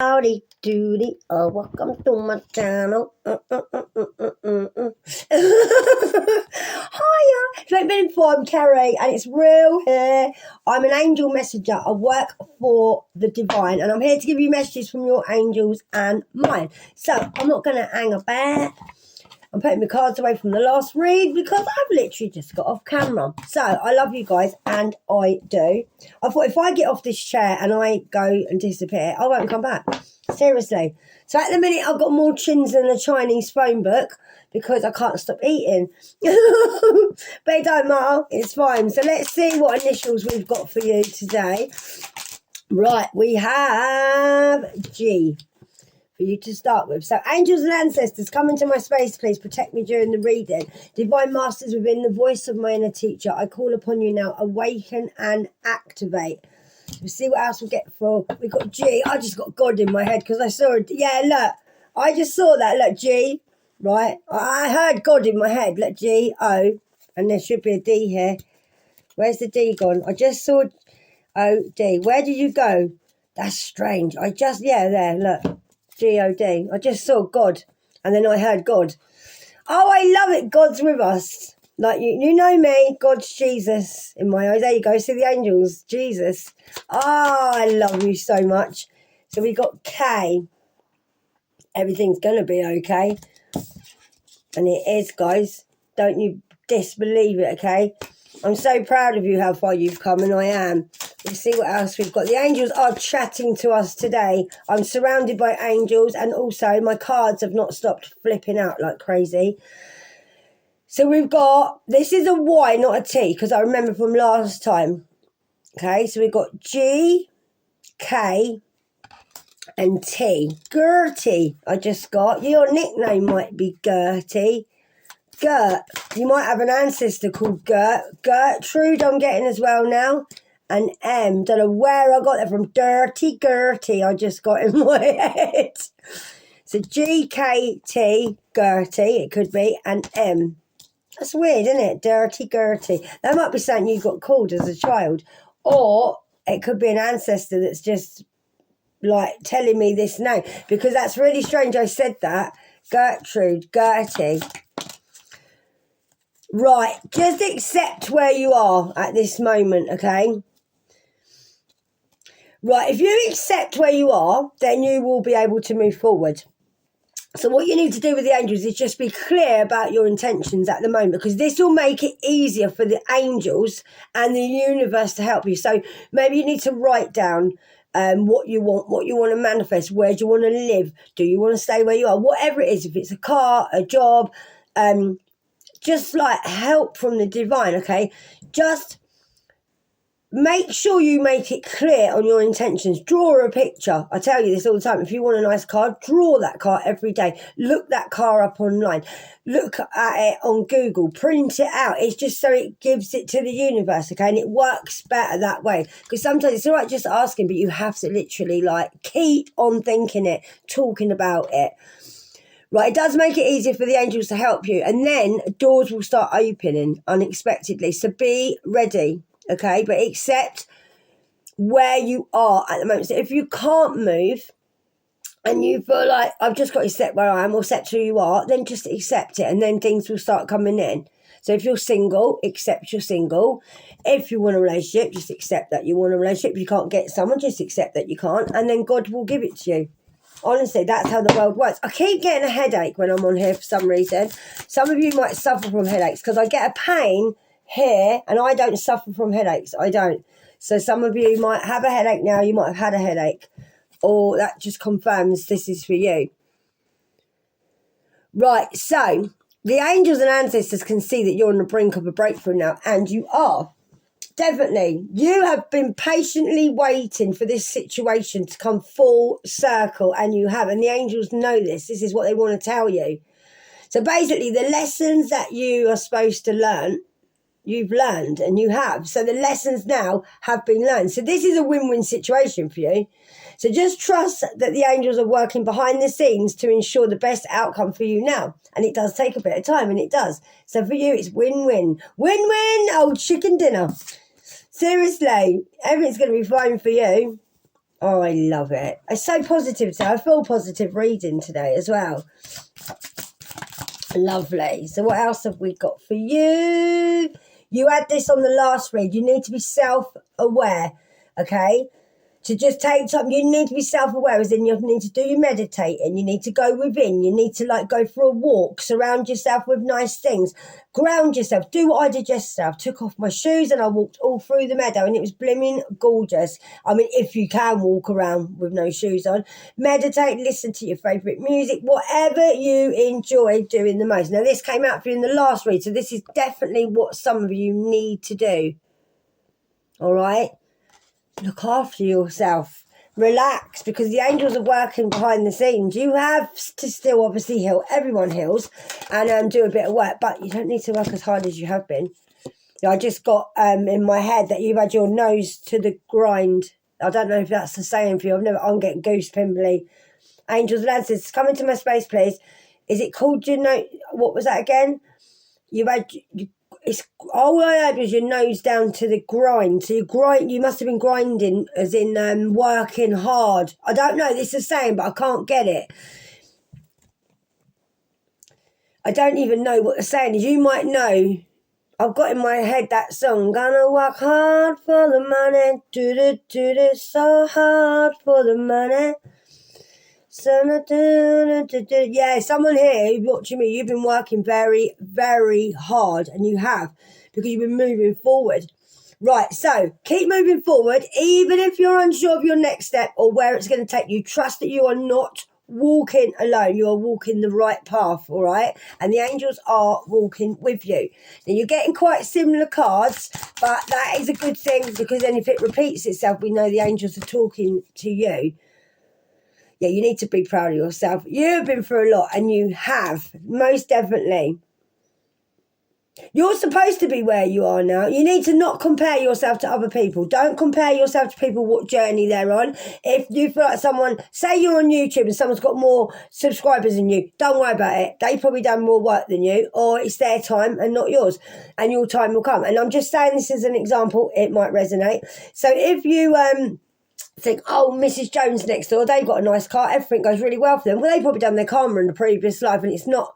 Howdy doody, welcome to my channel. Hiya, if you've been before, I'm Kerry and it's real here. I'm an angel messenger. I work for the divine and I'm here to give you messages from your angels and mine. So I'm not going to hang about. I'm putting my cards away from the last read because I've literally just got off camera. So I love you guys, and I do. I thought if I get off this chair and I go and disappear, I won't come back. Seriously. So at the minute I've got more chins than a Chinese phone book because I can't stop eating. But it don't matter. It's fine. So let's see what initials we've got for you today. Right, we have G for you to start with. So angels and ancestors, come into my space, please protect me during the reading. Divine masters within the voice of my inner teacher, I call upon you now, awaken and activate. We'll see what else we get for. We got G. I just got God in my head because I saw it. Yeah, look, I just saw that. Look, G, right? I heard God in my head. Look, G, O, and there should be a D here. Where's the D gone? I just saw O, D. Where did you go? That's strange. Yeah, there, look. G-O-D. I just saw God, and then I heard God. Oh, I love it. God's with us. Like, you know me. God's Jesus in my eyes. There you go. See the angels. Jesus. Oh, I love you so much. So we got K. Everything's going to be okay. And it is, guys. Don't you disbelieve it, okay? I'm so proud of you, how far you've come, and I am. Let's see what else we've got. The angels are chatting to us today. I'm surrounded by angels, and also my cards have not stopped flipping out like crazy. So we've got, this is a Y, not a T, because I remember from last time. Okay, so we've got G, K, and T. Gertie, I just got. Your nickname might be Gertie. Gert, you might have an ancestor called Gert. Gertrude, I'm getting as well now. And M, don't know where I got that from. Dirty Gertie, I just got in my head. So G-K-T, Gertie, it could be, and M. That's weird, isn't it? Dirty Gertie. That might be something you got called as a child. Or it could be an ancestor that's just, like, telling me this name. Because that's really strange I said that. Gertrude, Gertie. Right, just accept where you are at this moment, okay? Right, if you accept where you are, then you will be able to move forward. So what you need to do with the angels is just be clear about your intentions at the moment, because this will make it easier for the angels and the universe to help you. So maybe you need to write down what you want to manifest. Where do you want to live? Do you want to stay where you are? Whatever it is, if it's a car, a job, just like help from the divine, okay? Just make sure you make it clear on your intentions. Draw a picture. I tell you this all the time. If you want a nice car, draw that car every day. Look that car up online. Look at it on Google. Print it out. It's just so it gives it to the universe, okay? And it works better that way. Because sometimes it's all right just asking, but you have to literally like keep on thinking it, talking about it. Right, it does make it easier for the angels to help you. And then doors will start opening unexpectedly. So be ready, okay? But accept where you are at the moment. So if you can't move and you feel like, I've just got to accept where I am or accept who you are, then just accept it. And then things will start coming in. So if you're single, accept you're single. If you want a relationship, just accept that you want a relationship. If you can't get someone, just accept that you can't. And then God will give it to you. Honestly, that's how the world works. I keep getting a headache when I'm on here for some reason. Some of you might suffer from headaches because I get a pain here and I don't suffer from headaches. I don't. So some of you might have a headache now. You might have had a headache. Or that just confirms this is for you. Right, so the angels and ancestors can see that you're on the brink of a breakthrough now. And you are. Definitely. You have been patiently waiting for this situation to come full circle, and you have. And the angels know this. This is what they want to tell you. So basically, the lessons that you are supposed to learn, you've learned, and you have. So the lessons now have been learned. So this is a win-win situation for you. So just trust that the angels are working behind the scenes to ensure the best outcome for you now. And it does take a bit of time, and it does. So for you, it's win-win. Win-win, old chicken dinner. Seriously, everything's going to be fine for you. Oh, I love it. It's so positive today. I feel positive reading today as well. Lovely. So what else have we got for you? You had this on the last read. You need to be self-aware, okay? To just take time, you need to be self-aware, as in you need to do your meditating, you need to go within, you need to like go for a walk, surround yourself with nice things, ground yourself, do what I did yesterday. I took off my shoes and I walked all through the meadow and it was blimming gorgeous. I mean, if you can walk around with no shoes on, meditate, listen to your favourite music, whatever you enjoy doing the most. Now this came out for you in the last read, so this is definitely what some of you need to do. All right? Look after yourself. Relax, because the angels are working behind the scenes. You have to still obviously heal. Everyone heals and do a bit of work, but you don't need to work as hard as you have been. I just got in my head that you've had your nose to the grind. I don't know if that's the saying for you. I'm getting goose pimply. Angels and says, come into my space, please. Is it called what was that again? All I heard was your nose down to the grind. So you must have been grinding, as in working hard. I don't know, this is saying, but I can't get it. I don't even know what the saying is. You might know. I've got in my head that song, gonna work hard for the money, do so hard for the money. Yeah, someone here watching me, you've been working very, very hard, and you have, because you've been moving forward. Right, so keep moving forward, even if you're unsure of your next step or where it's going to take you. Trust that you are not walking alone. You are walking the right path, all right? And the angels are walking with you. Now, you're getting quite similar cards, but that is a good thing, because then if it repeats itself, we know the angels are talking to you. Yeah, you need to be proud of yourself. You've been through a lot, and you have, most definitely. You're supposed to be where you are now. You need to not compare yourself to other people. Don't compare yourself to people, what journey they're on. If you feel like say you're on YouTube and someone's got more subscribers than you, don't worry about it. They've probably done more work than you, or it's their time and not yours, and your time will come. And I'm just saying this as an example. It might resonate. So if you think, oh, Mrs. Jones next door, they've got a nice car, everything goes really well for them. Well, they've probably done their karma in the previous life, and it's not,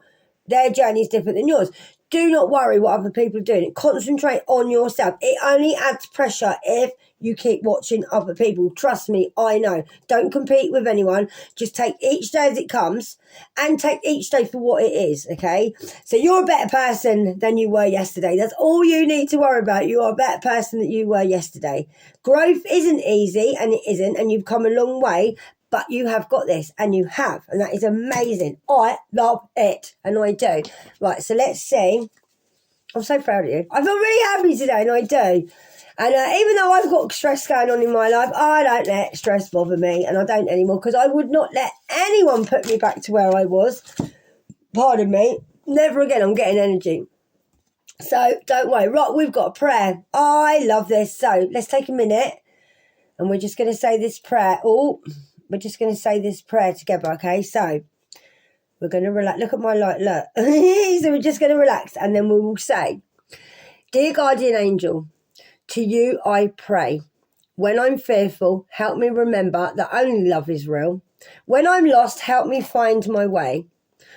their journey is different than yours. Do not worry what other people are doing. Concentrate on yourself. It only adds pressure if you keep watching other people. Trust me, I know. Don't compete with anyone. Just take each day as it comes, and take each day for what it is, okay? So you're a better person than you were yesterday. That's all you need to worry about. You are a better person than you were yesterday. Growth isn't easy, and it isn't, and you've come a long way, but you have got this, and you have, and that is amazing. I love it, and I do. Right, so let's see. I'm so proud of you. I feel really happy today, and I do. And even though I've got stress going on in my life, I don't let stress bother me, and I don't anymore, because I would not let anyone put me back to where I was. Pardon me. Never again. I'm getting energy. So don't worry. Right, we've got a prayer. I love this. So let's take a minute, and we're just going to say this prayer. We're just going to say this prayer together, okay? So we're going to relax. Look at my light, look. So we're just going to relax, and then we will say, Dear Guardian Angel, to you I pray. When I'm fearful, help me remember that only love is real. When I'm lost, help me find my way.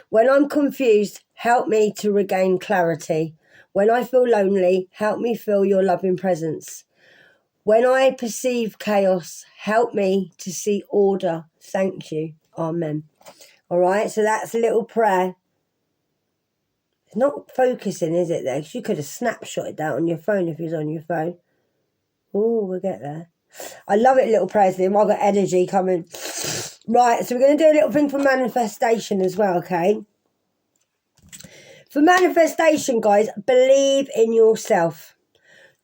When I'm confused, help me to regain clarity. When I feel lonely, help me feel your loving presence. When I perceive chaos, help me to see order. Thank you. Amen. All right, so that's a little prayer. It's not focusing, is it, there? 'Cause you could have snapshotted that on your phone if it was on your phone. Oh, we'll get there. I love it, little prayers. I've got energy coming. Right, so we're going to do a little thing for manifestation as well, okay? For manifestation, guys, believe in yourself.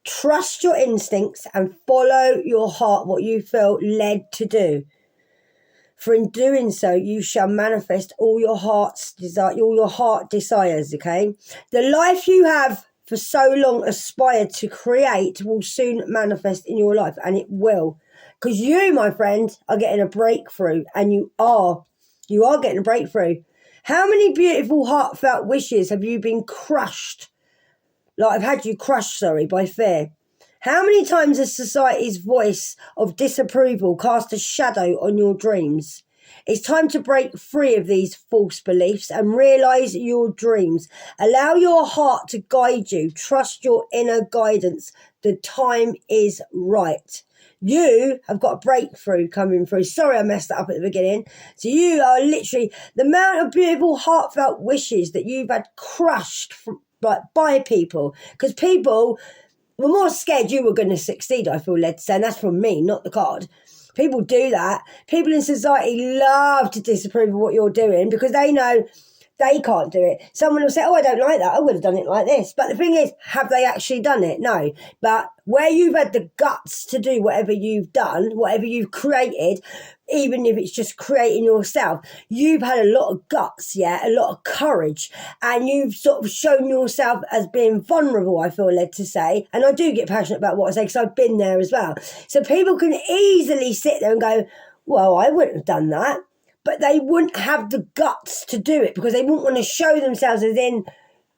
Trust your instincts and follow your heart, what you feel led to do. For in doing so, you shall manifest all your heart desires, okay? The life you have for so long aspired to create will soon manifest in your life, and it will. Because you, my friend, are getting a breakthrough, and you are getting a breakthrough. How many beautiful, heartfelt wishes have you been crushed? Like, I've had you crushed, by fear. How many times has society's voice of disapproval cast a shadow on your dreams? It's time to break free of these false beliefs and realise your dreams. Allow your heart to guide you. Trust your inner guidance. The time is right. You have got a breakthrough coming through. Sorry I messed that up at the beginning. So you are literally, the amount of beautiful heartfelt wishes that you've had crushed by people. Because people were more scared you were going to succeed, I feel led to say. And that's from me, not the card. People do that. People in society love to disapprove of what you're doing because they know they can't do it. Someone will say, oh, I don't like that. I would have done it like this. But the thing is, have they actually done it? No. But where you've had the guts to do whatever you've done, whatever you've created, even if it's just creating yourself, you've had a lot of guts, yeah, a lot of courage. And you've sort of shown yourself as being vulnerable, I feel led to say. And I do get passionate about what I say because I've been there as well. So people can easily sit there and go, well, I wouldn't have done that. But they wouldn't have the guts to do it because they wouldn't want to show themselves as in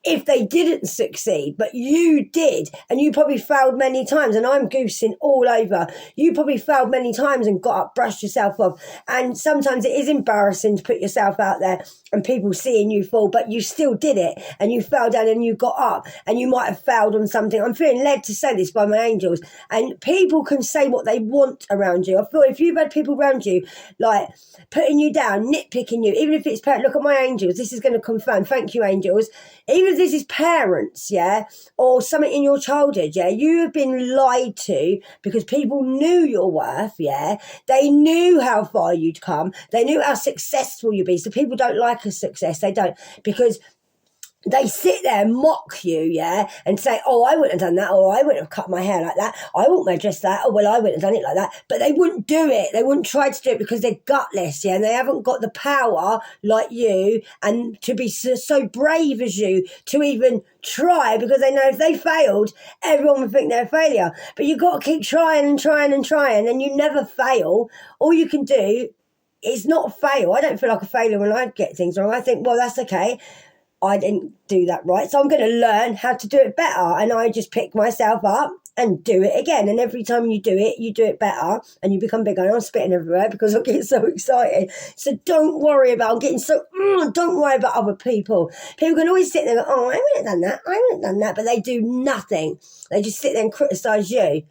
if they didn't succeed. But you did, and you probably failed many times, and I'm goosing all over. You probably failed many times and got up, brushed yourself off. And sometimes it is embarrassing to put yourself out there and people seeing you fall, but you still did it, and you fell down and you got up, and you might have failed on something. I'm feeling led to say this by my angels, and people can say what they want around you. I feel if you've had people around you like putting you down, nitpicking you, even if it's look at my angels, this is going to confirm, thank you angels, even if this is parents, yeah, or something in your childhood, yeah, you have been lied to because people knew your worth, yeah, they knew how far you'd come, they knew how successful you'd be. So people don't like a success, they don't, because they sit there and mock you, yeah, and say, oh, I wouldn't have done that, or I wouldn't have cut my hair like that, I wouldn't wear dress that, oh, well, I wouldn't have done it like that. But they wouldn't do it. They wouldn't try to do it because they're gutless, yeah, and they haven't got the power like you and to be so brave as you to even try because they know if they failed, everyone would think they're a failure. But you've got to keep trying and trying and trying, and you never fail. All you can do is not fail. I don't feel like a failure when I get things wrong. I think, well, that's okay. I didn't do that right, so I'm going to learn how to do it better. And I just pick myself up and do it again. And every time you do it better and you become bigger. And I'm spitting everywhere because I get so excited. So don't worry about don't worry about other people. People can always sit there and go, oh, I wouldn't have done that. I wouldn't have done that. But they do nothing. They just sit there and criticise you.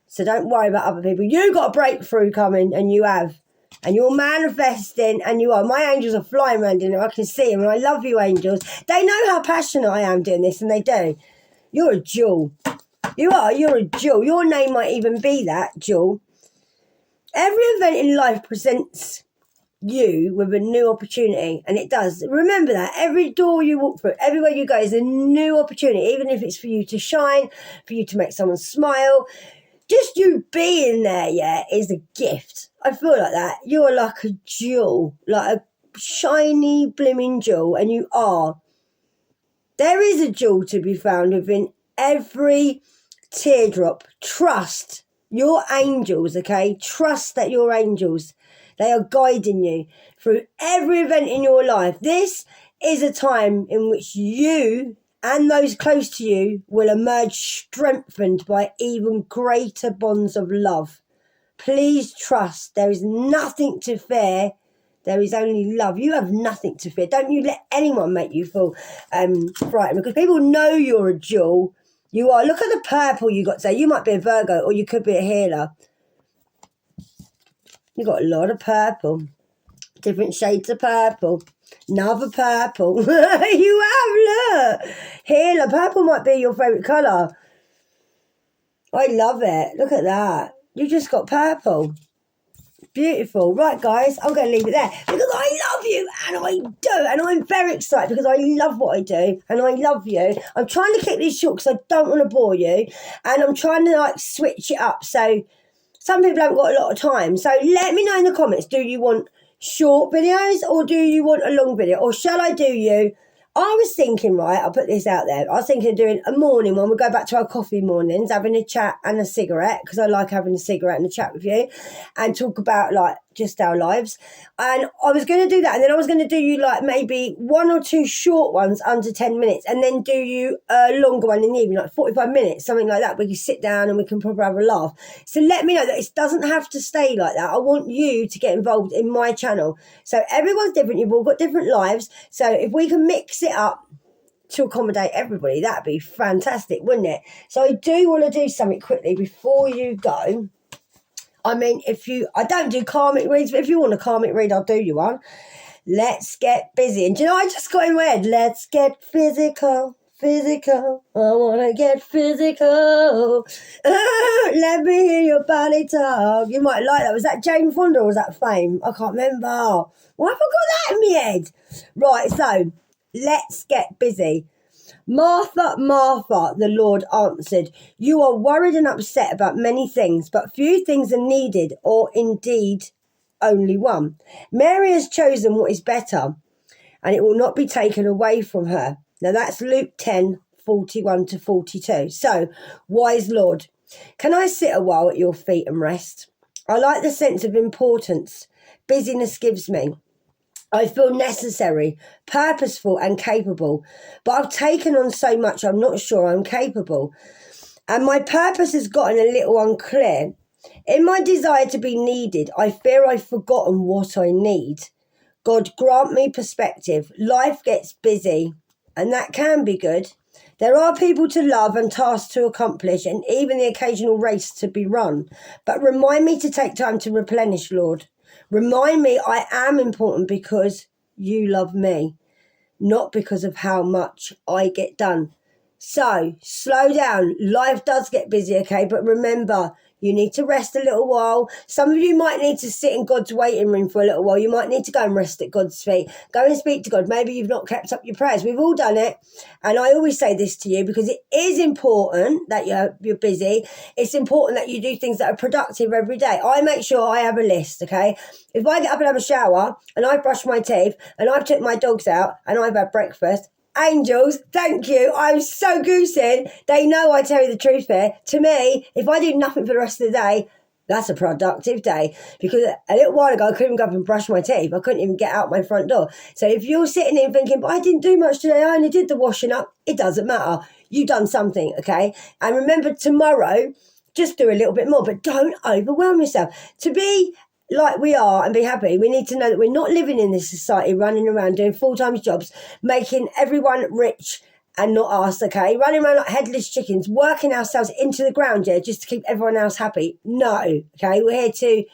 So don't worry about other people. You got a breakthrough coming, and you have. And you're manifesting, and you are. My angels are flying around in there. I can see them, and I love you, angels. They know how passionate I am doing this, and they do. You're a jewel. You are. You're a jewel. Your name might even be that, jewel. Every event in life presents you with a new opportunity, and it does. Remember that. Every door you walk through, everywhere you go is a new opportunity, even if it's for you to shine, for you to make someone smile. Just you being there, yeah, is a gift. I feel like that. You're like a jewel, like a shiny, blooming jewel, and you are. There is a jewel to be found within every teardrop. Trust your angels, okay? Trust that your angels, they are guiding you through every event in your life. This is a time in which you and those close to you will emerge strengthened by even greater bonds of love. Please trust. There is nothing to fear. There is only love. You have nothing to fear. Don't you let anyone make you feel frightened, because people know you're a jewel. You are. Look at the purple you got today. You might be a Virgo, or you could be a healer. You got a lot of purple. Different shades of purple. Another purple. You have, look. Healer. Purple might be your favourite colour. I love it. Look at that. You just got purple. Beautiful. Right, guys, I'm going to leave it there because I love you, and I do. And I'm very excited because I love what I do, and I love you. I'm trying to keep these short because I don't want to bore you, and I'm trying to switch it up. So some people haven't got a lot of time. So let me know in the comments, do you want short videos or do you want a long video? Or shall I do you? I was thinking, right, I'll put this out there. I was thinking of doing a morning one. We'll go back to our coffee mornings, having a chat and a cigarette, because I like having a cigarette and a chat with you, and talk about just our lives. And I was going to do that, and then I was going to do you like maybe 1 or 2 short ones under 10 minutes, and then do you a longer one in the evening, like 45 minutes, something like that, where you sit down and we can probably have a laugh. So let me know that it doesn't have to stay like that. I want you to get involved in my channel. So everyone's different, you've all got different lives, so if we can mix it up to accommodate everybody, that'd be fantastic, wouldn't it? So I do want to do something quickly before you go. I mean, I don't do karmic reads, but if you want a karmic read, I'll do you one. Let's get busy. And do you know, I just got in my head, let's get physical. I want to get physical. Let me hear your body talk. You might like that. Was that Jane Fonda or was that Fame? I can't remember. Why have I got that in my head? Right, so let's get busy. Martha, Martha, the Lord answered, you are worried and upset about many things, but few things are needed, or indeed only one. Mary has chosen what is better, and it will not be taken away from her. Now that's Luke 10:41-42. So, wise Lord, can I sit a while at your feet and rest? I like the sense of importance busyness gives me. I feel necessary, purposeful and capable, but I've taken on so much I'm not sure I'm capable. And my purpose has gotten a little unclear. In my desire to be needed, I fear I've forgotten what I need. God, grant me perspective. Life gets busy, and that can be good. There are people to love and tasks to accomplish, and even the occasional race to be run. But remind me to take time to replenish, Lord. Remind me I am important because you love me, not because of how much I get done. So, slow down. Life does get busy, okay? But remember, you need to rest a little while. Some of you might need to sit in God's waiting room for a little while. You might need to go and rest at God's feet. Go and speak to God. Maybe you've not kept up your prayers. We've all done it. And I always say this to you because it is important that you're busy. It's important that you do things that are productive every day. I make sure I have a list, okay? If I get up and have a shower and I've brushed my teeth and I've took my dogs out and I've had breakfast, angels, thank you. I'm so goosing. They know I tell you the truth there. To me, if I do nothing for the rest of the day, that's a productive day. Because a little while ago, I couldn't go up and brush my teeth. I couldn't even get out my front door. So if you're sitting there thinking, but I didn't do much today, I only did the washing up, it doesn't matter. You've done something, okay? And remember, tomorrow, just do a little bit more, but don't overwhelm yourself. To be like we are and be happy, we need to know that we're not living in this society running around doing full-time jobs, making everyone rich and not us, okay? Running around like headless chickens, working ourselves into the ground, yeah, just to keep everyone else happy. No, okay? We're here to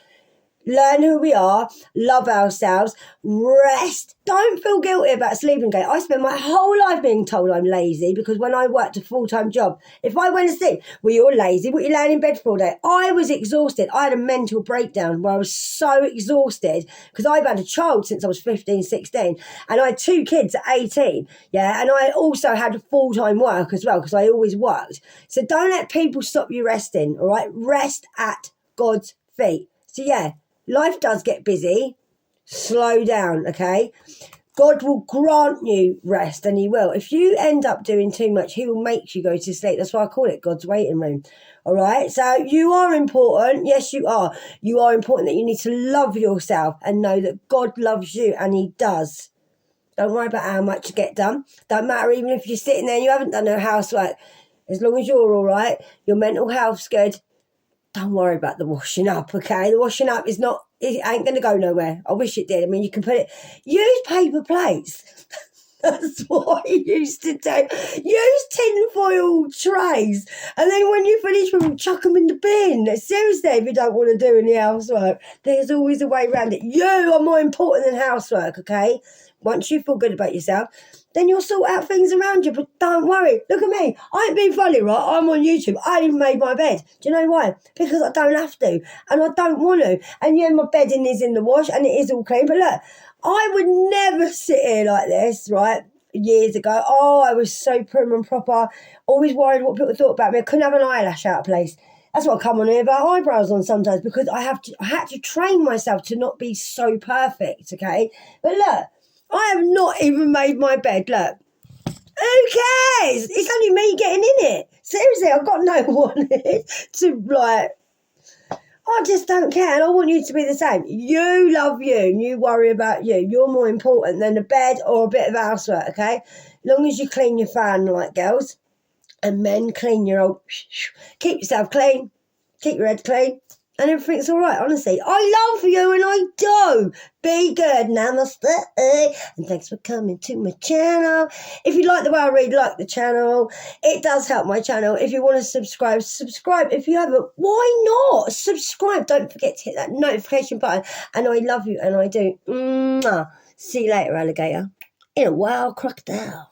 learn who we are, love ourselves, rest. Don't feel guilty about sleeping, okay? I spent my whole life being told I'm lazy because when I worked a full-time job, if I went to sleep, well, you're lazy, what are you laying in bed for all day? I was exhausted. I had a mental breakdown where I was so exhausted because I've had a child since I was 15, 16, and I had 2 kids at 18, yeah? And I also had full-time work as well because I always worked. So don't let people stop you resting, all right? Rest at God's feet. So, yeah. Life does get busy. Slow down, okay? God will grant you rest, and he will. If you end up doing too much, he will make you go to sleep. That's why I call it God's waiting room, all right? So you are important. Yes, you are. You are important that you need to love yourself and know that God loves you, and he does. Don't worry about how much you get done. Don't matter even if you're sitting there and you haven't done no housework. As long as you're all right, your mental health's good, don't worry about the washing up, okay? The washing up it ain't going to go nowhere. I wish it did. I mean, you can use paper plates. That's what I used to do. Use tinfoil trays. And then when you finish with them, chuck them in the bin. Seriously, if you don't want to do any housework, there's always a way around it. You are more important than housework, okay? Once you feel good about yourself, then you'll sort out things around you. But don't worry. Look at me. I ain't being funny, right? I'm on YouTube. I ain't even made my bed. Do you know why? Because I don't have to. And I don't want to. And yeah, my bedding is in the wash and it is all clean. But look, I would never sit here like this, right? Years ago. Oh, I was so prim and proper. Always worried what people thought about me. I couldn't have an eyelash out of place. That's why I come on here without eyebrows on sometimes. Because I had to train myself to not be so perfect, okay? But look. I have not even made my bed, look. Who cares? It's only me getting in it. Seriously, I've got no one to, I just don't care, and I want you to be the same. You love you, and you worry about you. You're more important than a bed or a bit of housework, okay? As long as you clean your fan, like girls, and men, clean your old... Keep yourself clean, keep your head clean, and everything's all right, honestly. I love you, and I do. Be good. Namaste. And thanks for coming to my channel. If you like the way I read, like the channel. It does help my channel. If you want to subscribe, subscribe. If you haven't, why not? Subscribe. Don't forget to hit that notification button. And I love you, and I do. Mwah. See you later, alligator. In a wild crocodile.